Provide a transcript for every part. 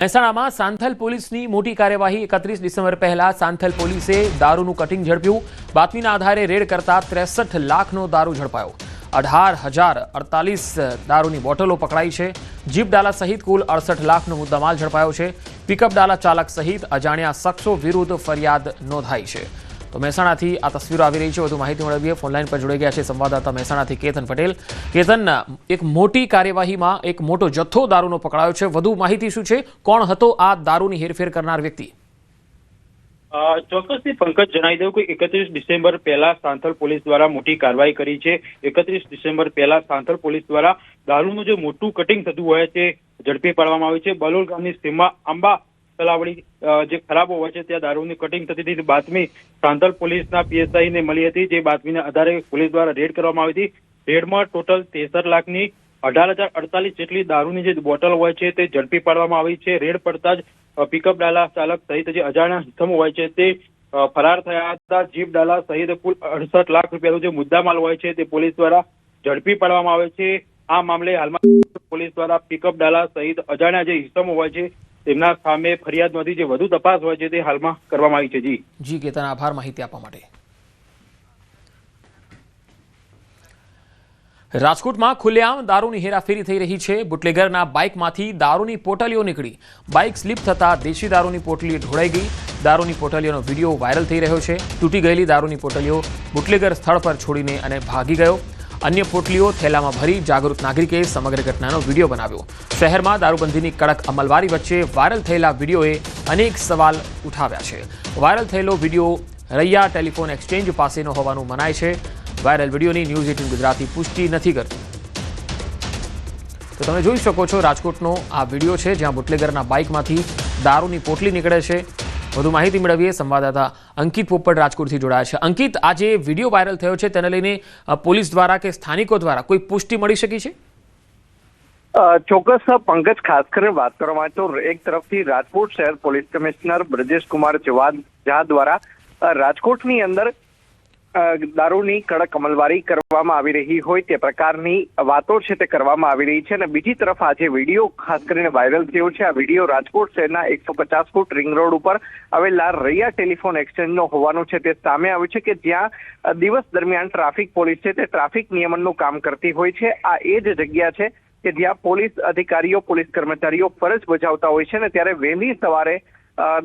મહેસાણામાં સાંથલ પોલીસની મોટી કાર્યવાહી 31 ડિસેમ્બર પહેલા સાંથલ પોલીસે દારૂનું કટિંગ ઝડપ્યું। બાતમીના આધારે રેડ કરતા 63 લાખનો દારૂ ઝડપાયો। 18,048 દારૂની બોટલો પકડાઈ છે। જીપ ડાલા સહિત કુલ 68 લાખનો મુદ્દામાલ ઝડપાયો છે। પિકઅપ ડાલા ચાલક સહિત અજાણ્યા શખ્સો વિરુદ્ધ ફરિયાદ નોંધાઈ છે। तो મહેસાણા થી આ તસવીરો આવી રહી છે। વધુ માહિતી મેળવીએ। ફોનલાઈન પર જોડાઈ ગયા છે સંવાદદાતા મહેસાણા થી કેતન પટેલ। કેતન, એક મોટી કાર્યવાહીમાં એક મોટો જથ્થો દારૂનો પકડાયો છે। વધુ માહિતી શું છે? કોણ હતો આ દારૂની હેરફેર કરનાર વ્યક્તિ? ચોક્કસથી પંકજ જણાવી દઉં કે 31 ડિસેમ્બર પહેલા સાંથલ પોલીસ દ્વારા મોટી કાર્યવાહી કરી છે। 31 ડિસેમ્બર પહેલા સાંથલ પોલીસ દ્વારા દારૂનું જે મોટું કટિંગ થતું હોય છે ઝડપી પાડવામાં આવ્યું છે। બલોલ ગામની સીમા આંબા તલાવડી જે ખરાબો હોય છે ત્યાં દારૂની કટિંગ થતી હતી બાતમી સાંથલ પોલીસના પીએસઆઈ ને મળી હતી। જે બાતમીના આધારે પોલીસ દ્વારા રેડ કરવામાં આવી હતી। રેડમાં ટોટલ 63 લાખની 18,048 જેટલી દારૂની જે બોટલ હોય છે તે ઝડપી પાડવામાં આવી છે। રેડ પડતા જ પિકઅપ ડાલા ચાલક સહિત જે અજાણ્યા ઇસમો હોય છે તે ફરાર થયા હતા। જીપ ડાલા સહિત કુલ 68 લાખ રૂપિયાનો જે મુદ્દામાલ હોય છે તે પોલીસ દ્વારા ઝડપી પાડવામાં આવે છે। આ મામલે હાલમાં પોલીસ દ્વારા પિકઅપ ડાલા સહિત અજાણ્યા જે ઇસમો હોય છે તેમના સામે ફરિયાદ નોંધી જે વધુ તપાસ હોય છે તે હાલમાં કરવામાં આવી છે। જી કેતન, આભાર માહિતી આપવા માટે। રાજકોટમાં ખુલ્લેઆમ દારૂની હેરાફેરી થઈ રહી છે। બુટલેગરના બાઇકમાંથી દારૂની પોટલીઓ નીકળી। બાઇક સ્લીપ થતા દેશી દારૂની પોટલી ઢોળાઈ ગઈ। દારૂની પોટલીઓનો વિડીયો વાયરલ થઈ રહ્યો છે। તૂટી ગયેલી દારૂની પોટલીઓ બુટલેગર સ્થળ પર છોડીને અને ભાગી ગયો। अन्य पोटलीओ थैलामां भरी जागृत नागरिके समग्र घटनानो विडियो बनाव्यो। शहेरमां दारूबंधीनी कड़क अमलवारी वच्चे वायरल थयेला विडियोए अनेक सवाल उठाव्या छे। वायरल थयेलो विडियो रैया टेलिफोन एक्सचेन्ज पासेनो होवानुं मनाय छे। वायरल विडियोनी न्यूज 18 गुजराती पुष्टि नथी करती। तो तमे जोई शको छो राजकोटनो आ विडियो छे ज्यां बुटलेगरना बाइकमांथी दारूनी पोटली निकळे छे। વધુ માહિતી મેળવીએ। સંવાદદાતા અંકિત પોપટ રાજકોટથી જોડાયા છે। અંકિત, આ જે વિડીયો વાયરલ થયો છે તેને લઈને પોલીસ દ્વારા કે સ્થાનિકો દ્વારા કોઈ પુષ્ટિ મળી શકી છે? ચોક્કસ પંકજ, ખાસ કરીને વાત કરવામાં આવે તો એક તરફથી રાજકોટ શહેર પોલીસ કમિશનર બ્રજેશ કુમાર ઝા દ્વારા રાજકોટની અંદર દારૂની કડક અમલવારી કરવામાં આવી રહી હોય તે પ્રકારની વાતો છે તે કરવામાં આવી રહી છે। અને બીજી તરફ આ જે વિડીયો ખાસ કરીને વાયરલ થયો છે આ વિડીયો રાજકોટ શહેરના 150 ફૂટ રિંગ રોડ ઉપર આવેલા રૈયા ટેલિફોન એક્સચેન્જનો હોવાનું છે તે સામે આવ્યું છે કે જ્યાં દિવસ દરમિયાન ટ્રાફિક પોલીસ છે તે ટ્રાફિક નિયમનનું કામ કરતી હોય છે। આ એ જ જગ્યા છે કે જ્યાં પોલીસ અધિકારીઓ પોલીસ કર્મચારીઓ ફરજ બજાવતા હોય છે ને ત્યારે વહેલી સવારે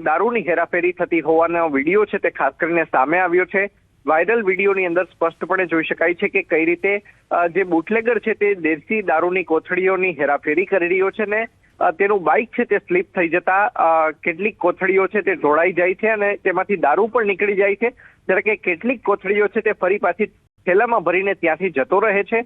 દારૂની હેરાફેરી થતી હોવાનો વિડીયો છે તે ખાસ કરીને સામે આવ્યો છે। વાયરલ વિડીયોની અંદર સ્પષ્ટપણે જોઈ શકાય છે કે કઈ રીતે જે બુટલેગર છે તે દેશી દારૂની કોથળીઓની હેરાફેરી કરી રહ્યો છે ને તેનું બાઇક છે તે સ્લીપ થઈ જતા કેટલીક કોથળીઓ છે તે ઢોળાઈ જાય છે અને તેમાંથી દારૂ પણ નીકળી જાય છે, જ્યારે કે કેટલીક કોથળીઓ છે તે ફરી પાછી થેલામાં ભરીને ત્યાંથી જતો રહે છે।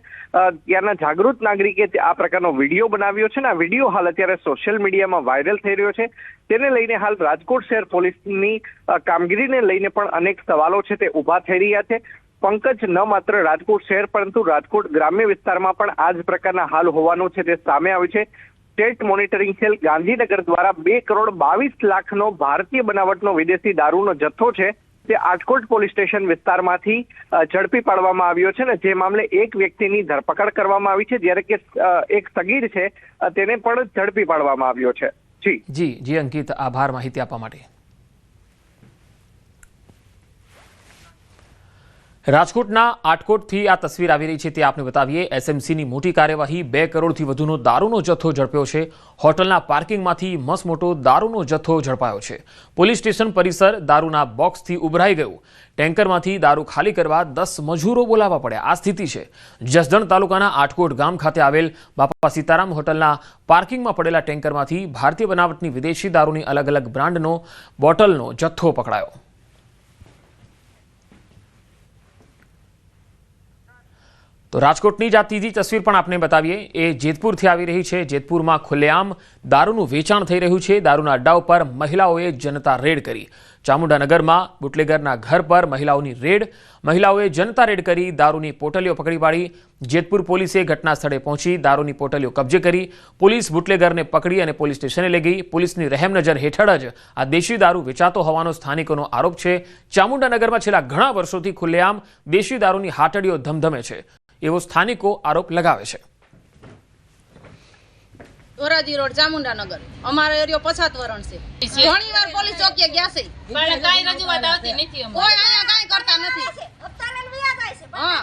ત્યાંના જાગૃત નાગરિકે આ પ્રકારનો વિડીયો બનાવ્યો છે ને આ વિડીયો હાલ અત્યારે સોશિયલ મીડિયામાં વાયરલ થઈ રહ્યો છે। તેને લઈને હાલ રાજકોટ શહેર પોલીસની કામગીરીને લઈને પણ અનેક સવાલો છે તે ઉભા થઈ રહ્યા છે। પંકજ, ન માત્ર રાજકોટ શહેર પરંતુ રાજકોટ ગ્રામ્ય વિસ્તારમાં પણ આ જ પ્રકારના હાલ હોવાનું છે તે સામે આવ્યું છે। સ્ટેટ મોનિટરિંગ સેલ ગાંધીનગર દ્વારા 2,22 લાખનો ભારતીય બનાવટનો વિદેશી દારૂનો જથ્થો છે તે આટકોટ પોલીસ સ્ટેશન વિસ્તારમાંથી ઝડપી પાડવામાં આવ્યો છે ને જે મામલે એક વ્યક્તિની ધરપકડ કરવામાં આવી છે, જ્યારે કે એક સગીર છે તેને પણ ઝડપી પાડવામાં આવ્યો છે। જી અંકિત, આભાર માહિતી આપવા માટે। રાજકોટના આટકોટથી આ તસવીર આવી રહી છે તે આપને બતાવીએ। એસએમસીની મોટી કાર્યવાહી। 2 કરોડથી વધુનો દારૂનો જથ્થો ઝડપ્યો છે। હોટલના પાર્કિંગમાંથી મસમોટો દારૂનો જથ્થો ઝડપાયો છે। પોલીસ સ્ટેશન પરિસર દારૂના બોક્સથી ઉભરાઈ ગયું। ટેન્કરમાંથી દારૂ ખાલી કરવા 10 મજૂરો બોલાવવા પડ્યા। આ સ્થિતિ છે જસદણ તાલુકાના આટકોટ ગામ ખાતે આવેલ બાપા સીતારામ હોટલના પાર્કિંગમાં પડેલા ટેન્કરમાંથી ભારતીય બનાવટની વિદેશી દારૂની અલગ અલગ બ્રાન્ડનો બોટલનો જથ્થો પકડાયો। તો રાજકોટની જ આ ત્રીજી તસવીર પણ આપને બતાવીએ। એ જેતપુરથી આવી રહી છે। જેતપુરમાં ખુલ્લેઆમ દારૂનું વેચાણ થઈ રહ્યું છે। દારૂના અડ્ડાઓ પર મહિલાઓએ જનતા રેડ કરી। ચામુંડાનગરમાં બુટલેગરના ઘર પર મહિલાઓની રેડ। મહિલાઓએ જનતા રેડ કરી દારૂની પોટલીઓ પકડી પાડી। જેતપુર પોલીસે ઘટના સ્થળે પહોંચી દારૂની પોટલીઓ કબજે કરી। પોલીસ બુટલેગરને પકડી અને પોલીસ સ્ટેશને લઈ ગઈ। પોલીસની રહેમ નજર હેઠળ જ આ દેશી દારૂ વેચાતો હોવાનો સ્થાનિકોનો આરોપ છે। ચામુંડાનગરમાં છેલ્લા ઘણા વર્ષોથી ખુલ્લેઆમ દેશી દારૂની હાટડીઓ ધમધમે છે એવો સ્થાનિકો આરોપ લગાવે છે। ધોરાજી રોડ ચામુંડાનગર અમારો એરિયો 50 વરણ છે ઘણી વાર પોલીસ ચોકીએ ગયા છે પણ કાઈ રજૂઆત આવતી નથી અમારે. કોઈ અહીંયા કાંઈ કરતા નથી હા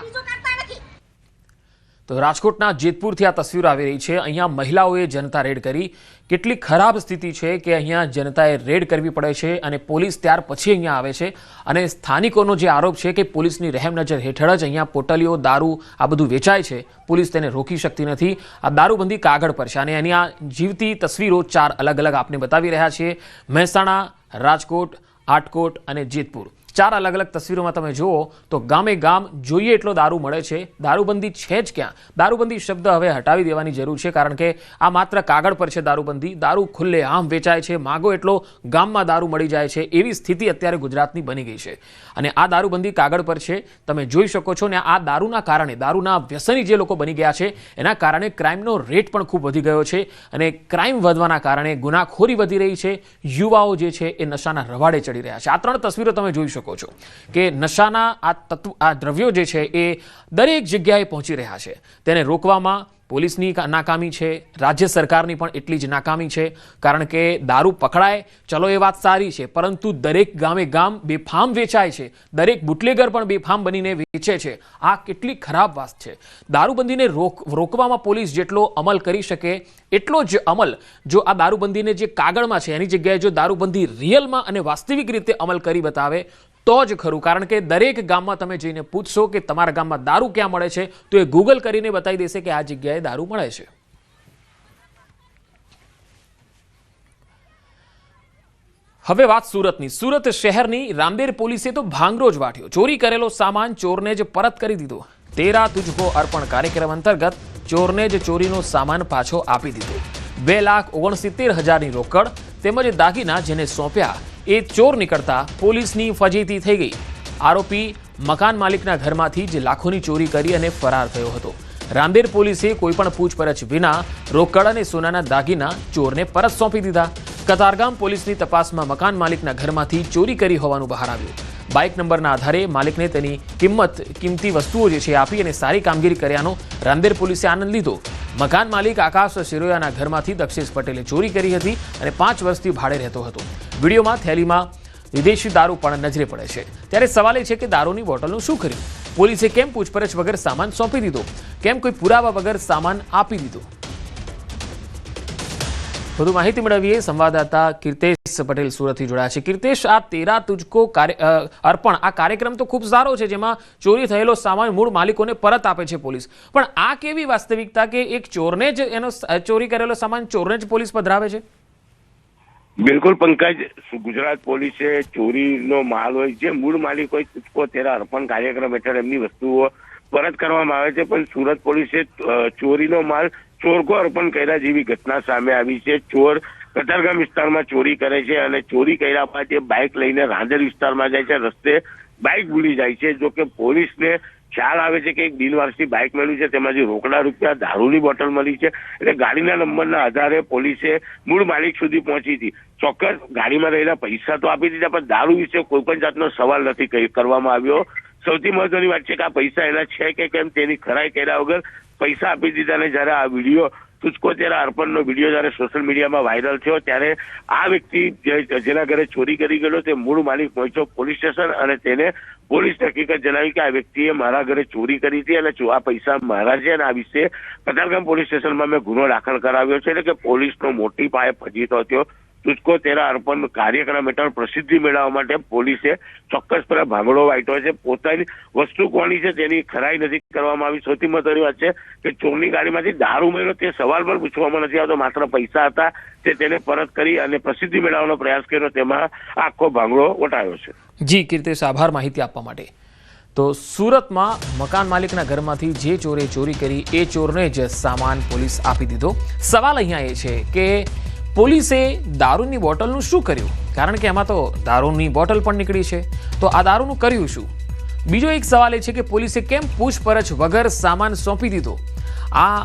તો રાજકોટના જેતપુરથી આ તસવીર આવી રહી છે। અહીંયા મહિલાઓએ જનતા રેડ કરી। કેટલી ખરાબ સ્થિતિ છે કે અહીંયા જનતાએ રેડ કરવી પડે છે અને પોલીસ ત્યાર પછી અહીંયા આવે છે અને સ્થાનિકોનો જે આરોપ છે કે પોલીસની રહેમ નજર હેઠળ જ અહીંયા પોટલીઓ દારૂ આ બધું વેચાય છે, પોલીસ તેને રોકી શકતી નથી। આ દારૂબંધી કાગળ પર છે અને એની આ જીવતી તસવીરો 4 અલગ અલગ આપને બતાવી રહ્યા છીએ। મહેસાણા, રાજકોટ, આટકોટ અને જેતપુર 4 અલગ અલગ તસવીરોમાં તમે જુઓ તો ગામે ગામ જોઈએ એટલો દારૂ મળે છે। દારૂબંધી છે જ ક્યાં? દારૂબંધી શબ્દ હવે હટાવી દેવાની જરૂર છે, કારણ કે આ માત્ર કાગળ પર છે દારૂબંધી। દારૂ ખુલ્લે આમ વેચાય છે, માગો એટલો ગામમાં દારૂ મળી જાય છે, એવી સ્થિતિ અત્યારે ગુજરાતની બની ગઈ છે અને આ દારૂબંધી કાગળ પર છે, તમે જોઈ શકો છો। ને આ દારૂના કારણે, દારૂના વ્યસની જે લોકો બની ગયા છે એના કારણે ક્રાઇમનો રેટ પણ ખૂબ વધી ગયો છે અને ક્રાઇમ વધવાના કારણે ગુનાખોરી વધી રહી છે। યુવાઓ જે છે એ નશાના રવાડે ચડી રહ્યા છે। આ 3 તસવીરો તમે જોઈ શકો છો કે નશાના આ દ્રવ્યો જે છે એ દરેક જગ્યાએ પહોંચી રહ્યા છે। તેને રોકવામાં પોલીસની નાકામી છે, રાજ્ય સરકારની પણ એટલી જ નાકામી છે, કારણ કે દારૂ પકડાય ચલો એ વાત સારી છે, પરંતુ દરેક ગામે ગામ બેફામ વેચાય છે, દરેક બુટલેગર પણ બેફામ બનીને વેચે છે। આ કેટલી ખરાબ વાત છે। દારૂબંધીને રોકવામાં પોલીસ જેટલો અમલ કરી શકે એટલો જ અમલ જો આ દારૂબંધીને જે કાગળમાં છે એની જગ્યાએ જો દારૂબંધી રિયલમાં અને વાસ્તવિક રીતે અમલ કરી બતાવે તો જ ખરું, કારણ કે દરેક ગામમાં તમે જઈને પૂછશો કે તમારા ગામમાં દારૂ ક્યાં મળે છે તો એ ગૂગલ કરીને બતાવી દેશે કે આ જગ્યાએ દારૂ મળે છે। હવે વાત સુરતની। સુરત શહેરની રાંદેર પોલીસે તો ભાંગરો જ વાટ્યો। ચોરી કરેલો સામાન ચોરને જ પરત કરી દીધો। તેરા તુજકો અર્પણ કાર્યક્રમ અંતર્ગત ચોરને જ ચોરીનો સામાન પાછો આપી દીધો। 2,69,000ની રોકડ તેમજ દાગીના જેને સોંપ્યા એ ચોર નીકળતા પોલીસની ફજીતી થઈ ગઈ। આરોપી મકાન માલિકના ઘરમાંથી જ લાખોની ચોરી કરી અને ફરાર થયો હતો। રાંદેર પોલીસે કોઈપણ પૂછપરછ વિના રોકડ અને સોનાના દાગીના ચોરને પરત સોંપી દીધા। કતારગામ પોલીસની તપાસમાં મકાન માલિકના ઘરમાંથી ચોરી કરી હોવાનું બહાર આવ્યું। બાઇક નંબરના આધારે માલિકને તેની કિંમતી વસ્તુઓ જે છે આપી અને સારી કામગીરી કર્યાનો રાંદેર પોલીસે આનંદ લીધો। મકાન માલિક આકાશ શિરોયાના ઘરમાંથી દક્ષેશ પટેલે ચોરી કરી હતી અને 5 વર્ષથી ભાડે રહેતો હતો। વિડીયોમાં થેલીમાં વિદેશી દારૂ પણ નજરે પડે છે। ત્યારે સવાલ એ છે કે દારૂની બોટલનું શું કર્યું? પોલીસે કેમ પૂછપરછ વગર સામાન સોંપી દીધો? કેમ કોઈ પુરાવા વગર સામાન આપી દીધો? વધુ માહિતી મેળવીએ સંવાદદાતા કીર્તેશ પટેલ સુરતથી જોડાયા છે। કીર્તેશ, આ તેરા તુજકો અર્પણ આ કાર્યક્રમ તો ખૂબ સારો છે, જેમાં ચોરી થયેલો સામાન મૂળ માલિકોને પરત આપે છે પોલીસ, પણ આ કેવી વાસ્તવિકતા કે એક ચોરને જ એનો ચોરી કરેલો સામાન ચોરને જ પોલીસ પધરાવે છે? બિલકુલ પંકજ, ગુજરાત પોલીસે ચોરીનો માલ હોય જે મૂળ માલિક હોય તુજકો તેરા અર્પણ કાર્યક્રમ હેઠળ એમની વસ્તુઓ પરત કરવામાં આવે છે, પણ સુરત પોલીસે ચોરીનો માલ ચોરકો અર્પણ કર્યા જેવી ઘટના સામે આવી છે। ચોર કતારગામ વિસ્તારમાં ચોરી કરે છે અને ચોરી કર્યા બાદ એ બાઇક લઈને રાંદેર વિસ્તારમાં જાય છે। રસ્તે બાઇક ભૂલી જાય છે। જો કે પોલીસને ખ્યાલ આવે છે કે એક બિનવારસી બાઇક મળી છે, તેમાંથી રોકડા રૂપિયા, દારૂની બોટલ મળી છે, એટલે ગાડીના નંબરના આધારે પોલીસે મૂળ માલિક સુધી પહોંચી હતી। ચોક્કસ ગાડીમાં રહેલા પૈસા તો આપી દીધા, પણ દારૂ વિશે કોઈ પણ જાતનો સવાલ નથી કરવામાં આવ્યો। સૌથી મહત્વની વાત છે કે આ પૈસા એના છે કે કેમ તેની ખરાઈ કર્યા વગર પૈસા આપી દીધા। અને જયારે આ વિડીયો તુજકો તેરા અર્પણનો વિડીયો જયારે સોશિયલ મીડિયામાં વાયરલ થયો ત્યારે આ વ્યક્તિ જેના ઘરે ચોરી કરી ગયેલો તે મૂળ માલિક પહોંચ્યો પોલીસ સ્ટેશન અને તેને પોલીસ હકીકત જણાવી કે આ વ્યક્તિએ મારા ઘરે ચોરી કરી હતી અને આ પૈસા મારા છે અને આ વિશે કતારગામ પોલીસ સ્ટેશનમાં મેં ગુનો દાખલ કરાવ્યો છે। એટલે કે પોલીસનો મોટી પાયે ફજીતો થયો। તુજકો તેરા અર્પણ કાર્યક્રમ હેઠળ પ્રસિદ્ધિ મેળવવા માટે પોલીસે ચોક્કસપણે ભાંગડો વાટ્યો છે। પોતાની વસ્તુ કોની છે તેની ખરાઈ નથી કરવામાં આવી। સૌથી મહત્વની વાત છે કે ચોરની ગાડીમાંથી દારૂ મળ્યો તે સવાલ પણ પૂછવામાં નથી આવતો, માત્ર પૈસા હતા તે તેને પરત કરી અને પ્રસિદ્ધિ મેળવવાનો પ્રયાસ કર્યો, તેમાં આખો ભાંગડો વટાયો છે। જી કીર્તેશ, આભાર માહિતી આપવા માટે। તો સુરતમાં મકાન માલિકના ઘરમાંથી જે ચોરે ચોરી કરી એ ચોરને જ સામાન પોલીસ આપી દીધો। સવાલ અહીંયા એ છે કે પોલીસે દારૂની બોટલનું શું કર્યું? કારણ કે એમાં તો દારૂની બોટલ પણ નીકળી છે, તો આ દારૂનું કર્યું શું? બીજો એક સવાલ એ છે કે પોલીસે કેમ પૂછપરછ વગર સામાન સોંપી દીધો? આ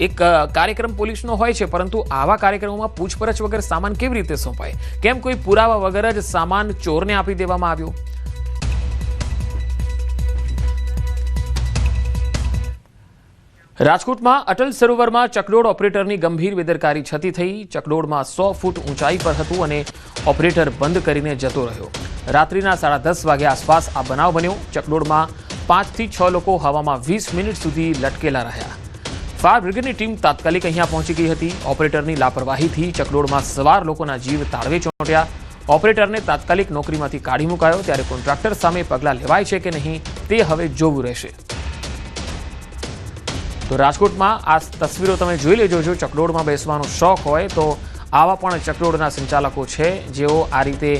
એક કાર્યક્રમ પોલીસનો હોય છે, પરંતુ આવા કાર્યક્રમોમાં પૂછપરછ વગર સામાન કેવી રીતે સોંપાય? કેમ કોઈ પુરાવા વગર જ સામાન ચોરને આપી દેવામાં આવ્યો? રાજકોટમાં અટલ સરોવરમાં ચકડોળ ઓપરેટરની ગંભીર બેદરકારી છતી થઈ. ચકડોળમાં 100 ફૂટ ઊંચાઈ પર હતું અને ઓપરેટર બંધ કરીને જતો રહ્યો. રાત્રિના 10:30 વાગ્યા આસપાસ આ બનાવ બન્યો. ચકડોળમાં 5 થી 6 લોકો હવામાં 20 મિનિટ સુધી લટકેલા રહ્યા. ફાયર બ્રિગેડની ટીમ તાત્કાલિક અહીંયા પહોંચી ગઈ હતી. ઓપરેટરની લાપરવાહીથી ચકડોળમાં સવાર લોકોના જીવ તાળવે ચોંટ્યા. ઓપરેટરને તાત્કાલિક નોકરીમાંથી કાઢી મુકાયો. ત્યારે કોન્ટ્રાક્ટર સામે પગલાં લેવાય છે કે નહીં તે હવે જોવું રહેશે. તો રાજકોટમાં આ તસવીરો તમે જોઈ લેજો. જો ચકડોળમાં બેસવાનો શોખ હોય તો આવા પણ ચકડોળના સંચાલકો છે જેઓ આ રીતે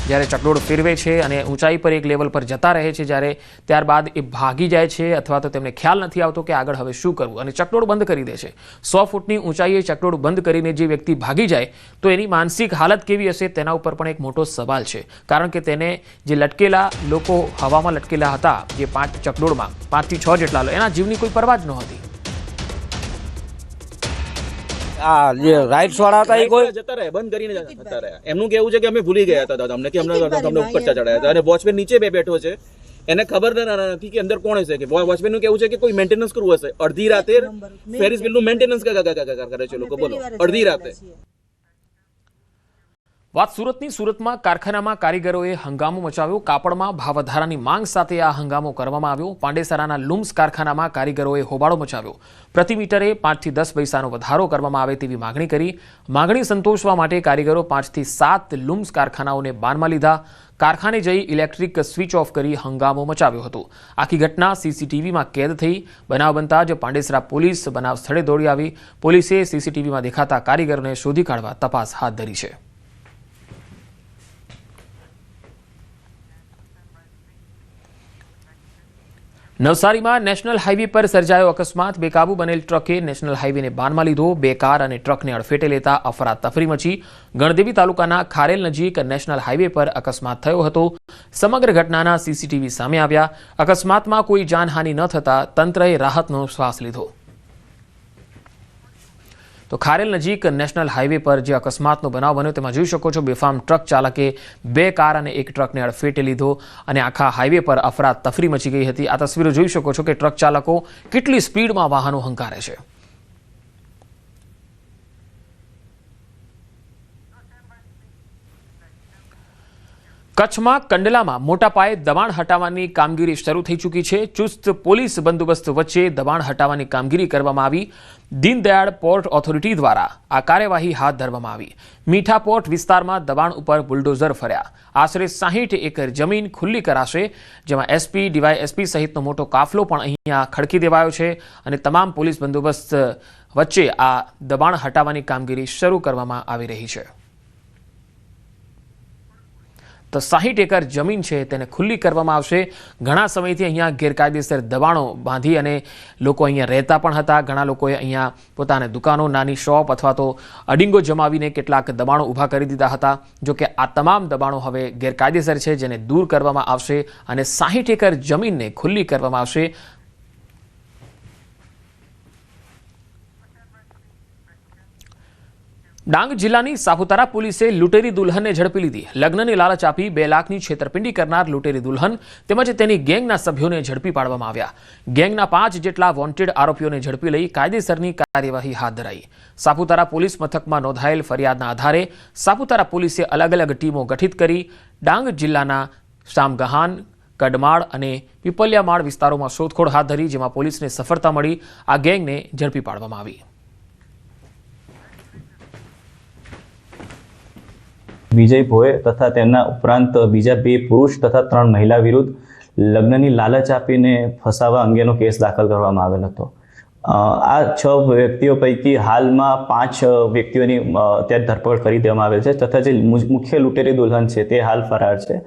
જ્યારે ચકડોળ ફેરવે છે અને ઊંચાઈ પર એક લેવલ પર જતા રહે છે, જ્યારે ત્યારબાદ એ ભાગી જાય છે અથવા તો તેમને ખ્યાલ નથી આવતો કે આગળ હવે શું કરવું અને ચકડોળ બંધ કરી દે છે. 100 ફૂટની ઊંચાઈએ ચકડોળ બંધ કરીને જે વ્યક્તિ ભાગી જાય તો એની માનસિક હાલત કેવી હશે તેના ઉપર પણ એક મોટો સવાલ છે. કારણ કે તેને જે લટકેલા લોકો હવામાં લટકેલા હતા, જે 5 ચકડોળમાં 5 થી 6 જેટલા, એના જીવની કોઈ પરવા જ નહોતી. આ જે રાઇટ્સ વાળા હતા એ કોઈ જતા રહ્યા, બંધ કરીને જતા રહ્યા. એમનું કેવું છે કે અમે ભૂલી ગયા હતા દાદા, અમને કે અમને ઉપર ચડાયા હતા અને વોચમેન નીચે બેઠો છે, એને ખબર નથી કે અંદર કોણ હશે. કે વોચમેન નું કેવું છે કે કોઈ મેન્ટેનન્સ કરવું હશે. અડધી રાતે ફેરિસ વ્હીલ નું મેન્ટેનન્સ કરે છે લોકો, બોલો અડધી રાતે. વાત સુરતની. સુરતમાં કારખાનામાં કારીગરોએ હંગામો મચાવ્યો. કાપડમાં ભાવ વધારાની માંગ સાથે આ હંગામો કરવામાં આવ્યો. પાંડેસરાના લુમ્સ કારખાનામાં કારીગરોએ હોબાળો મચાવ્યો. પ્રતિ મીટરે 5 થી 10 પૈસાનો વધારો કરવામાં આવે તેવી માગણી કરી. માગણી સંતોષવા માટે કારીગરો 5 થી 7 લુમ્સ કારખાનાઓને બાનમાં લીધા. કારખાને જઈ ઇલેક્ટ્રિક સ્વિચ ઓફ કરી હંગામો મચાવ્યો હતો. આખી ઘટના સીસીટીવીમાં કેદ થઈ. બનાવ બનતા જ પાંડેસરા પોલીસ બનાવ સ્થળે દોડી આવી. પોલીસે સીસીટીવીમાં દેખાતા કારીગરોને શોધી કાઢવા તપાસ હાથ ધરી છે. નવસારીમાં નેશનલ હાઈવે પર સર્જાયો અકસ્માત. બેકાબુ બનેલ ટ્રકે નેશનલ હાઈવેને બાનમાં લીધો. 2 કાર અને ટ્રકને અડફેટે લેતા અફરાતફરી મચી. ગણદેવી તાલુકાના ખારેલ નજીક નેશનલ હાઈવે પર અકસ્માત થયો હતો. સમગ્ર ઘટનાના સીસીટીવી સામે આવ્યા. અકસ્માતમાં કોઈ જાનહાનિ ન થતા તંત્રએ રાહતનો શ્વાસ લીધો. તો ખારેલ નજીક નેશનલ હાઈવે પર જે અકસ્માતનો બનાવ બન્યો તેમાં જોઈ શકો છો બેફામ ટ્રક ચાલકે 2 કાર અને 1 ટ્રકને અડફેટે લીધો અને આખા હાઈવે પર અફરાતફરી મચી ગઈ હતી. આ તસવીરો જોઈ શકો છો કે ટ્રક ચાલકો કેટલી સ્પીડમાં વાહનો હંકારે છે. કચ્છમાં કંડલામાં મોટા પાયે દબાણ હટાવવાની કામગીરી શરૂ થઈ ચૂકી છે. ચુસ્ત પોલીસ બંદોબસ્ત વચ્ચે દબાણ હટાવવાની કામગીરી કરવામાં આવી. દીનદયાળ પોર્ટ ઓથોરિટી દ્વારા આ કાર્યવાહી હાથ ધરવામાં આવી. મીઠા પોર્ટ વિસ્તારમાં દબાણ ઉપર બુલડોઝર ફર્યા. આશરે 60 એકર જમીન ખુલ્લી કરાશે, જેમાં એસપી, ડીવાયએસપી સહિતનો મોટો કાફલો પણ અહીંયા ખડકી દેવાયો છે અને તમામ પોલીસ બંદોબસ્ત વચ્ચે આ દબાણ હટાવવાની કામગીરી શરૂ કરવામાં આવી રહી છે. તો 60 એકર જમીન છે તેને ખુલ્લી કરવામાં આવશે. ઘણા સમયથી અહીંયા ગેરકાયદેસર દબાણો બાંધી અને લોકો અહીંયા રહેતા પણ હતા. ઘણા લોકોએ અહીંયા પોતાની દુકાનો, નાની શોપ અથવા તો અડિંગો જમાવીને કેટલાક દબાણો ઊભા કરી દીધા હતા. જો કે આ તમામ દબાણો હવે ગેરકાયદેસર છે, જેને દૂર કરવામાં આવશે અને 60 એકર જમીનને ખુલ્લી કરવામાં આવશે. ડાંગ જિલ્લાની સાપુતારા પોલીસે લૂંટેરી દુલ્હનને ઝડપી લીધી. લગ્નની લાલચ આપી 2 લાખની છેતરપિંડી કરનાર લૂંટેરી દુલ્હન તેમજ તેની ગેંગના સભ્યોને ઝડપી પાડવામાં આવ્યા. ગેંગના 5 જેટલા વોન્ટેડ આરોપીઓને ઝડપી લઈ કાયદેસરની કાર્યવાહી હાથ ધરાઈ. સાપુતારા પોલીસ મથકમાં નોંધાયેલ ફરિયાદના આધારે સાપુતારા પોલીસે અલગ-અલગ ટીમો ગઠિત કરી ડાંગ જિલ્લાના શામગહાન, કડમાળ અને પીપલિયામાળ વિસ્તારોમાં શોધખોળ હાથ ધરી, જેમાં પોલીસને સફળતા મળી. આ ગેંગને ઝડપી પાડવામાં આવી. વિજય ભોય તથા તેમના ઉપરાંત બીજા 2 પુરુષ તથા 3 મહિલા વિરુદ્ધ લગ્નની લાલચ આપીને ફસાવા અંગેનો કેસ દાખલ કરવામાં આવેલ હતો. આ 6 વ્યક્તિઓ પૈકી હાલમાં 5 વ્યક્તિઓની અત્યારે ધરપકડ કરી દેવામાં આવેલ છે તથા જે મુખ્ય લૂંટેરી દુલ્હન છે તે હાલ ફરાર છે.